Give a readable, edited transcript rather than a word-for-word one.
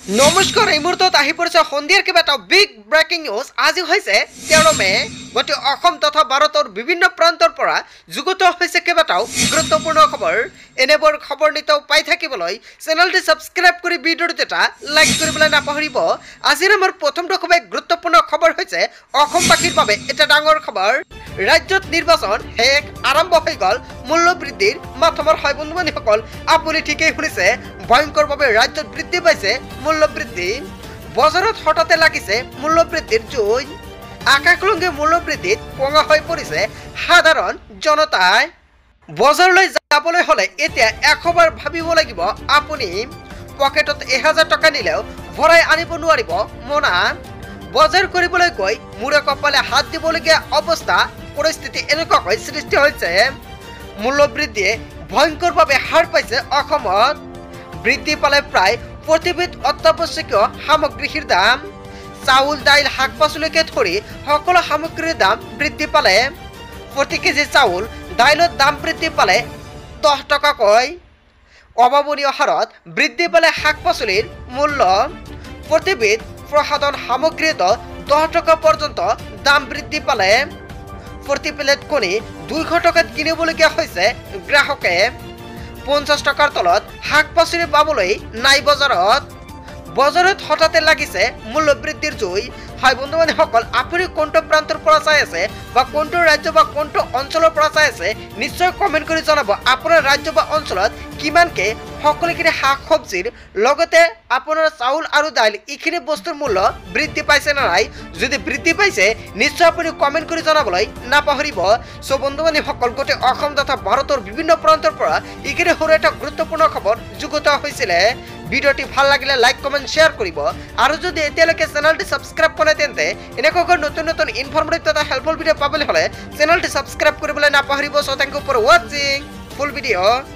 নমস্কাৰ এই মুহূৰ্তত আহি পৰিছে সন্ধিয়াৰ কিবা এটা বিগ ব্ৰেকিং নিউজ। আজি হৈছে 13 মে। গোটেই অসম তথা ভাৰতৰ বিভিন্ন প্ৰান্তৰ পৰা যুগুত হৈছে কেইবাটাও গুৰুত্বপূৰ্ণ খবৰ। এনেবোৰ খবৰ নিতৌ পাই থাকিবলৈ চেনেলটি ছাবস্ক্ৰাইব কৰি ভিডিঅ'টো এটা লাইক কৰিবলৈ নাপাহৰিব। আজিৰ আমাৰ প্ৰথমটো খুবেই গুৰুত্বপূৰ্ণ খবৰ হৈছে অসমবাসীৰ বাবে এটা ডাঙৰ খবৰ। ৰাজ্যত নিৰ্বাচন শেষ, আৰম্ভ হৈ গ'ল মূল্য বৃদ্ধিৰ মাধ্যমৰ হয় বন্ধুবান্ধৱীসকল, আপুনি ঠিকেই শুনিছে। ভয়ংকৰভাৱে ৰাজ্যত বৃদ্ধি পাইছে মূল্য বৃদ্ধি। বজাৰত হঠাতে লাগিছে মূল্য বৃদ্ধিৰ জুই। আকাশলংঘী মূল্য বৃদ্ধিত পঙা হৈ পৰিছে সাধাৰণ জনতাই। বজাৰলৈ যাবলৈ হ'লে এতিয়া 100 বাৰ ভাবিব লাগিব। আপুনি পকেটত 1000 টকা নিলেও ভৰাই আনিব নোৱাৰিব মোনা। বজাৰ কৰিবলৈ গৈ মূৰে কপালে হাত দিবলগীয়া অৱস্থা, পৰিস্থিতি এনেকুৱাকৈ সৃষ্টি হৈছে। মূল্য বৃদ্ধিয়ে ভয়ংকৰভাৱে হাৰ পাইছে অসমত। বৃদ্ধি পালে প্ৰায় প্ৰতিবিধ অত্যাৱশ্যকীয় সামগ্ৰীৰ দাম। চাউল, দাইল, শাক পাচলিকে ধৰি সকলো সামগ্ৰীৰ দাম বৃদ্ধি পালে। প্ৰতি কেজি চাউল, দাইলৰ দাম বৃদ্ধি পালে 10 টকাকৈ। অভাৱনীয় হাৰত বৃদ্ধি পালে শাক পাচলিৰ মূল্য। প্ৰতিবিধ প্ৰসাধন সামগ্ৰীতো 10 টকা পৰ্যন্ত দাম বৃদ্ধি পালে। প্ৰতি প্লেট কণী 200 টকাত কিনিবলগীয়া হৈছে গ্ৰাহকে। 50 টকাৰ তলত শাক পাচলি পাবলৈ নাই বজাৰত। বজাৰত হঠাতে লাগিছে মূল্য বৃদ্ধিৰ জুই। হয় বন্ধুবান্ধৱীসকল, আপুনি কোনটো প্ৰান্তৰ পৰা চাই আছে বা কোনটো ৰাজ্য বা কোনটো অঞ্চলৰ পৰা চাই আছে নিশ্চয় কমেণ্ট কৰি জনাব। আপোনাৰ ৰাজ্য বা অঞ্চলত কিমানকৈ সকলোখিনি শাক চব্জিৰ লগতে আপোনাৰ চাউল আৰু দাইল এইখিনি বস্তুৰ মূল্য বৃদ্ধি পাইছে নে নাই। যদি বৃদ্ধি পাইছে নিশ্চয় আপুনি কমেণ্ট কৰি জনাবলৈ নাপাহৰিব। চ' বন্ধুবান্ধৱীসকল, গোটেই অসম তথা ভাৰতৰ বিভিন্ন প্ৰান্তৰ পৰা এইখিনি সৰু এটা গুৰুত্বপূৰ্ণ খবৰ যুগুত হৈছিলে। ভিডিঅ'টি ভাল লাগিলে লাইক কমেণ্ট শ্বেয়াৰ কৰিব আৰু যদি এতিয়ালৈকে চেনেলটি ছাবস্ক্ৰাইব কৰা নাই তেন্তে এনেকুৱাকৈ নতুন নতুন ইনফৰ্মেটিভ তথা হেল্পফুল ভিডিঅ' পাবলৈ হ'লে চেনেলটি ছাবস্ক্ৰাইব কৰিবলৈ নাপাহৰিব। চ' থেংক ইউ ফৰ ৱাচিং ফুল ভিডিঅ'।